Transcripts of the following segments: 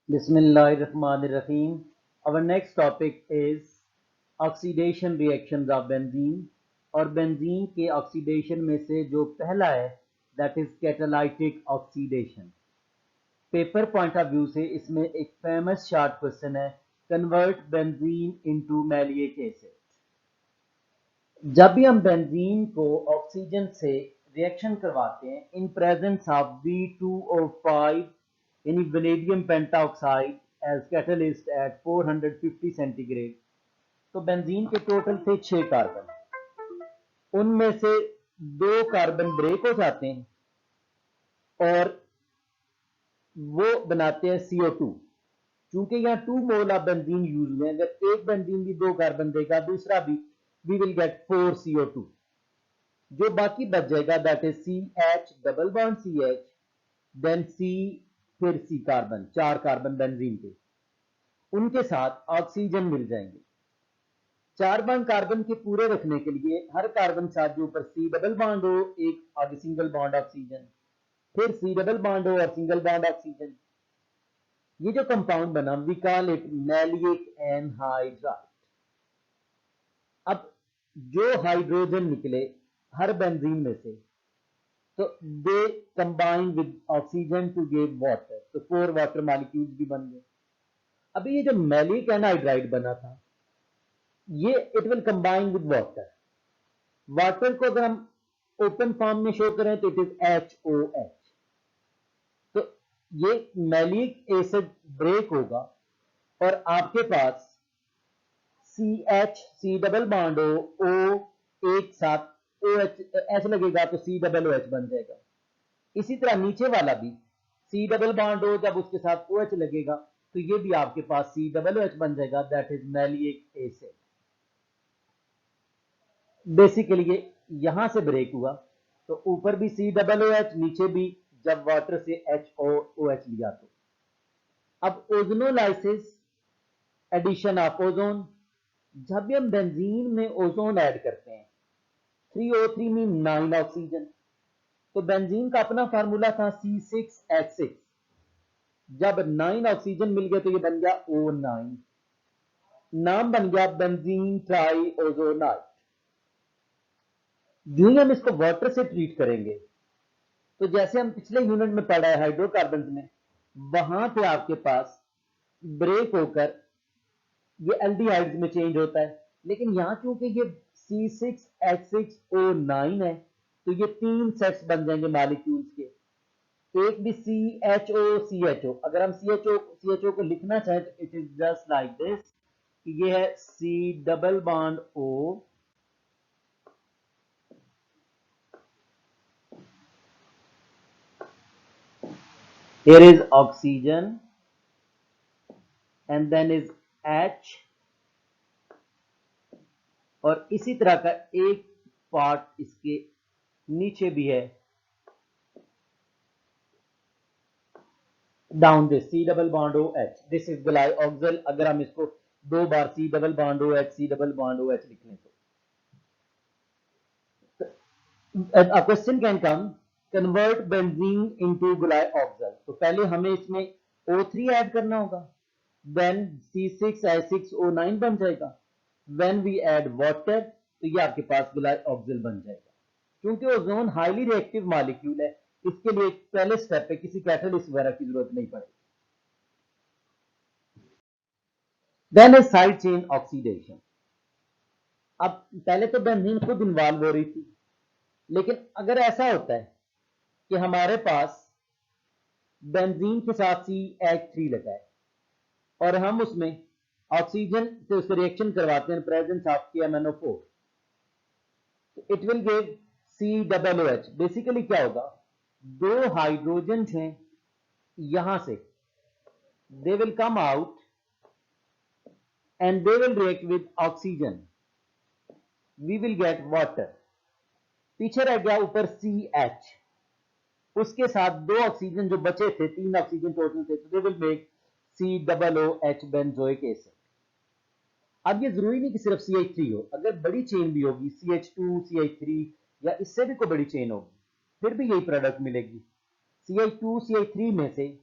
Bismillahirrahmanirrahim. Our next topic is oxidation reactions of benzene और benzene के oxidation में से जो पहला है that is catalytic oxidation. Paper point of view से इसमें एक फेमस शॉर्ट क्वेश्चन है, कन्वर्ट बेंजीन इनटू मैलिएट एसिड। जब भी हम बेंजीन को ऑक्सीजन से रिएक्शन करवाते हैं इन प्रेजेंस ऑफ B2O5 यानी vanadium pentoxide as catalyst at 450 centigrade, तो बेंजीन के टोटल थे 6 कार्बन। उनमें से 2 कार्बन ब्रेक हो जाते हैं और वो बनाते हैं CO2। चूंकि यहाँ 2 मोल ऑफ बेंजीन यूज हुए हैं, अगर एक बेंजीन भी 2 कार्बन देगा दूसरा भी, वी विल गेट 4 CO2। जो बाकी बच जाएगा that is CH double bond CH, then C, फिर C कार्बन, 4 कार्बन बेंजीन के, उनके साथ ऑक्सीजन मिल जाएंगे। 4 बॉन्ड कार्बन के पूरे रखने के लिए हर कार्बन साथ जो ऊपर C डबल बॉन्ड हो, एक आगे सिंगल बॉन्ड ऑक्सीजन, फिर C डबल बॉन्ड हो और सिंगल बॉन्ड ऑक्सीजन। ये जो कंपाउंड बना we call it maleate anhydride. अब जो हाइड्रोजन निकले हर बेंजीन में से, तो they combine with oxygen to give water, तो 4 वाटर मॉलिक्यूल्स भी बन गए। अभी ये जो मैलिक एनहाइड्राइड बना था ये it will combine with water. Water को अगर हम ओपन फॉर्म में शो करें तो इट इज HOH। तो ये मैलिक एसिड ब्रेक होगा और आपके पास CH C डबल बॉन्ड हो, O एक साथ OH H लगेगा तो C डबल OH बन जाएगा। इसी तरह नीचे वाला भी C डबल बॉन्ड हो, जब उसके साथ OH लगेगा तो ये भी आपके पास C डबल OH बन जाएगा, that is malic acid. Basically ये यहां से ब्रेक हुआ तो ऊपर भी C डबल OH, नीचे भी जब वाटर से HOOH लिया तो। अब ओजोनोलाइसिस, एडिशन ऑफ ओजोन। जब भी हम बेंजीन में ओजोन ऐड करते हैं 3O3 मीन 9 ऑक्सीजन, तो बेंजीन का अपना फार्मूला था C6H6। जब 9 ऑक्सीजन मिल गए तो ये बन गया O9, नाम बन गया बेंजीन ट्राइओजोनाइट। जो ही हम इसको वाटर से ट्रीट करेंगे तो जैसे हम पिछले यूनिट में पढ़ा है हाइड्रोकार्बन में, वहां पे आपके पास ब्रेक होकर ये एल्डिहाइड्स में चेंज होता है। लेकिन यहां चूंकि ये C6H6O9 है तो ये 3 सेट्स बन जाएंगे मॉलिक्यूल्स के, एक भी CHO। अगर हम CHO को लिखना चाहें तो it is just like this, ये है C double bond O, here is oxygen and then is H, और इसी तरह का एक पार्ट इसके नीचे भी है down this C double bond OH, this is glyoxal. अगर हम इसको 2 बार C double bond OH C double bond OH लिख लें तो a question can come, convert benzene into glyoxal। तो पहले हमें इसमें O3 ऐड करना होगा, then C6H6O9 बन जाएगा। when we add water तो ये आपके पास glyoxal बन जाएगा। क्योंकि ओजोन हाईली रिएक्टिव मॉलिक्यूल है, इसके लिए पहले स्टेप पे किसी कैटलिस्ट वगैरह की जरूरत नहीं पड़ेगी। Then is side chain oxidation. अब पहले तो बेंजीन खुद इन्वॉल्व हो रही थी, लेकिन अगर ऐसा होता है कि हमारे पास बेंजीन के साथ CH3 लगा है और हम उसमें ऑक्सीजन से उससे रिएक्शन करवाते हैं प्रेजेंस ऑफ KMnO4, तो it will give C double OH। Basically क्या होगा, 2 हाइड्रोजन हैं यहां से, they will come out and they will react with oxygen, we will get water। पीछे रह गया ऊपर CH, उसके साथ 2 ऑक्सीजन जो बचे थे, 3 ऑक्सीजन टोटल थे, तो दे will make C double OH benzoic acid. अब ये जरूरी नहीं कि सिर्फ CH3 हो, अगर बड़ी चेन भी होगी CH2 CH3 या इससे भी कोई बड़ी चेन होगी फिर भी यही प्रोडक्ट मिलेगी। CH2 CH3 में से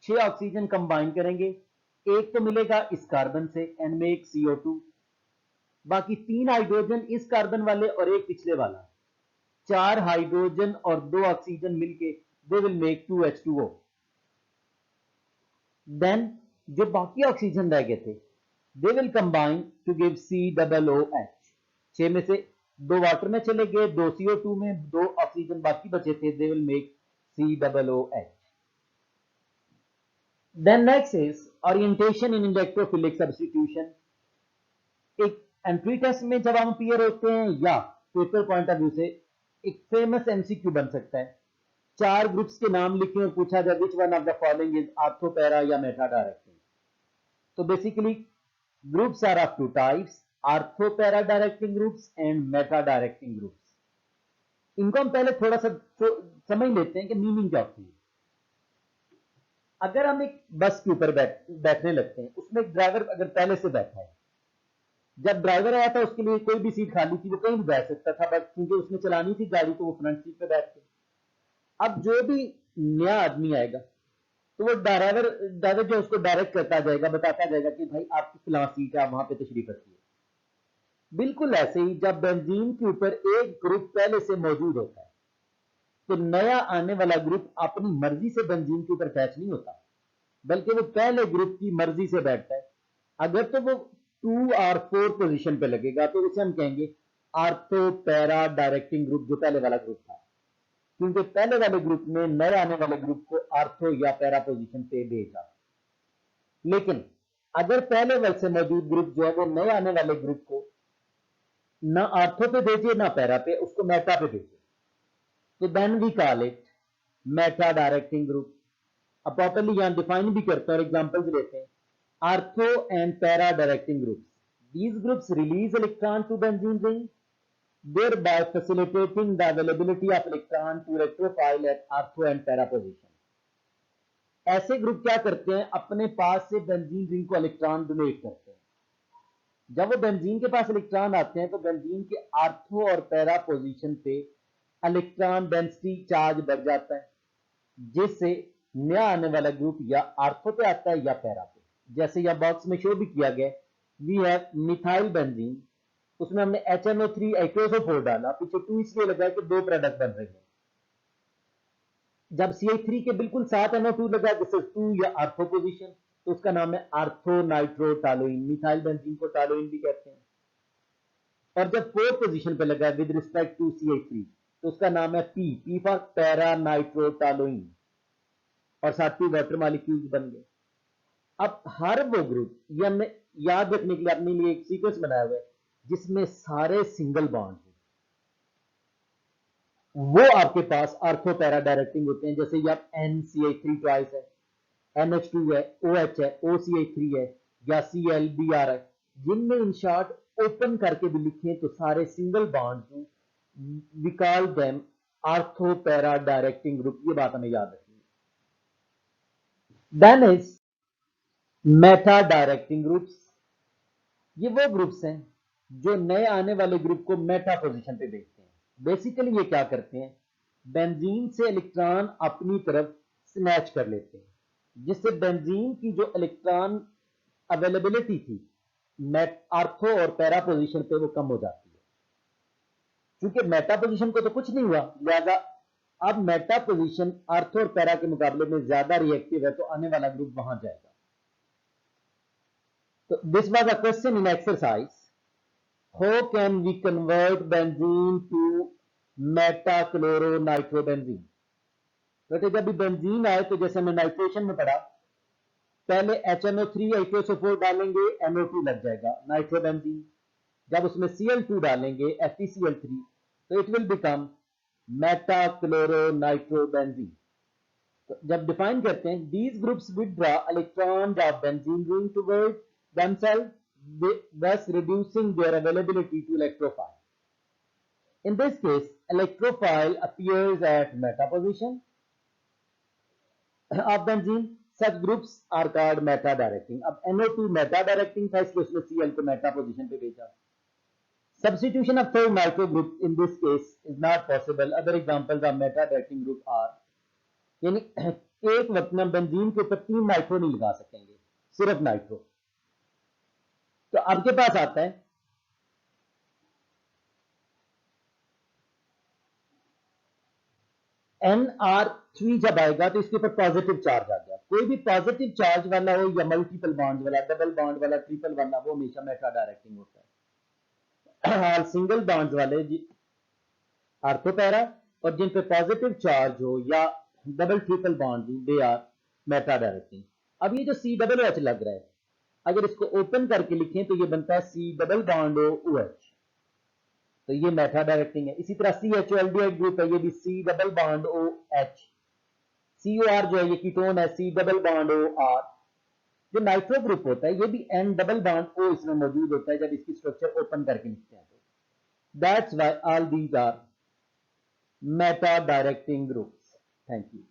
6 ऑक्सीजन कंबाइन करेंगे, एक तो मिलेगा इस कार्बन से एंड मेक CO2, बाकी 3 हाइड्रोजन इस कार्बन वाले और एक पिछले वाला, 4 हाइड्रोजन और 2 ऑक्सीजन मिलके दे विल मेक 2H2O। देन जो बाकी ऑक्सीजन रह गए थे they will combine to give COOH। 6 में से 2 वाटर में चले गए, 2 CO2 में, 2 ऑक्सीजन बाकी बचे थे, they will make COOH। Then next is orientation in electrophilic substitution. एक एंट्री टेस्ट में जब हम अपीयर होते हैं या पेपर पॉइंट ऑफ व्यू से एक फेमस MCQ बन सकता है, 4 ग्रुप्स के नाम लिखे और पूछा जाए which one of the following is ortho para या मेटा डायरेक्टिंग। तो basically groups are of 2 types, ortho para directing groups and meta directing groups. इनको हम पहले थोड़ा सा समझ लेते हैं कि मीनिंग क्या होती है। अगर हम एक बस के ऊपर बैठने लगते हैं, उसमें एक ड्राइवर अगर पहले से बैठा है, जब ड्राइवर आया था उसके लिए कोई भी सीट खाली थी, वो कहीं भी बैठ सकता था, बट क्योंकि उसने चलानी थी गाड़ी तो वो फ्रंट सीट पे बैठ गया। अब जो भी नया आदमी आएगा तो वो ड्राइवर जो उसको डायरेक्ट करता जाएगा, बताता जाएगा कि भाई आपकी फलां सीट है, आप वहां पे तशरीफ रखिए। बिल्कुल ऐसे ही जब बेंजीन के ऊपर एक ग्रुप पहले से मौजूद होता है तो नया आने वाला ग्रुप अपनी मर्जी से बेंजीन के ऊपर अटैच नहीं होता, बल्कि वो पहले ग्रुप की मर्जी से बैठता है। अगर तो वो 2 और 4 पोजीशन पे लगेगा तो उसे हम कहेंगे आर्थो पैरा डायरेक्टिंग ग्रुप, जो पहले वाला ग्रुप था, क्योंकि पहले वाले ग्रुप में नए आने वाले ग्रुप को आर्थो या पैरा पोजीशन पे भेजा। लेकिन अगर पहले वाले से मौजूद ग्रुप जो है वो नए आने वाले ग्रुप को ना आर्थो पे भेजे ना पैरा पे, उसको मेटा पे भेजे, तो then we call it meta directing group. अब प्रॉपर्ली यहां डिफाइन भी करते हैं और एग्जांपल्स लेते हैं। Ortho and para directing groups, these groups release electron to benzene ring, thereby facilitating the availability of electron to electrophile at artho and para position। ऐसे group क्या करते हैं, अपने पास से बेंजीन रिंग को इलेक्ट्रॉन डोनेट करते हैं। जब वो बेंजीन के पास इलेक्ट्रॉन आते हैं तो बेंजीन के आर्थो और पैरा पोजीशन पे इलेक्ट्रॉन डेंसिटी चार्ज बढ़ जाता है, जिससे नया आने वाला ग्रुप या आर्थो पे आता है या पैरा पे। जैसे यह बॉक्स में शो भी किया गया, वी हैव मिथाइल बेंजीन, उसमें हमने HNO3 H2SO4 डाला, पीछे 2 इसलिए लगा कि 2 प्रोडक्ट बन रहे हैं। जब CH3 के बिल्कुल साथ NO2 लगा, दिस इज 2 या आर्थो पोजीशन, तो उसका नाम है आर्थो नाइट्रोटालोइन। मिथाइल बेंजीन को टालोइन भी कहते हैं। और जब 4 पोजीशन पे लगा विद रिस्पेक्ट टू CH3 तो उसका नाम है P फॉर पैरा नाइट्रोटालोइन, और साथ ही वाटर मॉलिक्यूल्स बन गए। अब हर वो ग्रुप, ये हमने याद रखने के लिए अपने लिए एक सीक्वेंस बनाया हुआ है जिसमें सारे सिंगल बॉन्ड हैं, वो आपके पास आर्थो पैरा डायरेक्टिंग होते हैं। जैसे ये आप NCH3 ट्वाइस है, NH2 है, OH है, OCH3 है, या ClBr है, जिनमें इन शॉर्ट ओपन करके भी लिखें तो सारे single bond, we call them ortho para directing group. ये बात हमें याद रखनी है। Then is meta directing groups. ये वो ग्रुप्स हैं जो नए आने वाले ग्रुप को मेटा पोजीशन पे भेजते हैं। बेसिकली ये क्या करते हैं, बेंजीन से इलेक्ट्रॉन अपनी तरफ स्नैच कर लेते हैं, जिससे बेंजीन की जो इलेक्ट्रॉन अवेलेबिलिटी थी आर्थो और पैरा पोजीशन पे वो कम हो जाती है। क्योंकि मेटा पोजीशन को तो कुछ नहीं हुआ, लिहाजा अब मेटा पोजीशन आर्थो और पैरा के मुकाबले में ज्यादा रिएक्टिव है, तो आने वाला ग्रुप वहां जाएगा। So this was a question in exercise. How can we convert benzene to metachloronitrobenzene? बेटे जब भी बेंजीन आए तो जैसे हमने नाइट्रेशन में पढ़ा, पहले HNO3 H2SO4 डालेंगे, NO2 लग जाएगा नाइट्रोबेंजीन। जब उसमें Cl2 डालेंगे FeCl3 तो इट विल बिकम मेटाक्लोरोनाइट्रोबेंजीन। तो जब डिफाइन करते हैं, these groups withdraw electrons of benzene ring towards themselves, thus reducing their availability to electrophile. In this case, electrophile appears at meta position of benzene. Such groups are called meta directing. अब NO2 meta directing था, इसलिए उसने Cl को meta position पे भेजा। Substitution of third nitro group in this case is not possible. Other examples of meta directing group are, यानी एक वक्त में बेंजीन के ऊपर 3 नाइट्रो नहीं लगा सकेंगे, सिर्फ नाइट्रो। तो आपके पास आता है NR3 जब आएगा तो इसके ऊपर पॉजिटिव चार्ज आ गया। कोई भी पॉजिटिव चार्ज वाला हो या मल्टीपल बॉन्ड वाला, डबल बॉन्ड वाला, ट्रिपल वाला, वो हमेशा मेटा डायरेक्टिंग होता है। और सिंगल बॉन्ड वाले आर्थो पैरा, और जिन पे पॉजिटिव चार्ज हो या double triple bond they are meta directing. अब ये जो COOH लग रहा है, अगर इसको ओपन करके लिखें तो ये बनता है C डबल बॉन्ड OH, तो ये मेटा डायरेक्टिंग है। इसी तरह CHO एल्डिहाइड ग्रुप है, ये भी C double bond OH। COR जो है ये कीटोन है, C डबल बॉन्ड OR। जो नाइट्रो ग्रुप होता है ये भी N डबल बॉन्ड O इसमें मौजूद होता है जब इसकी स्ट्रक्चर ओपन करके लिखते हैं। That's why all these are meta directing groups. Thank you.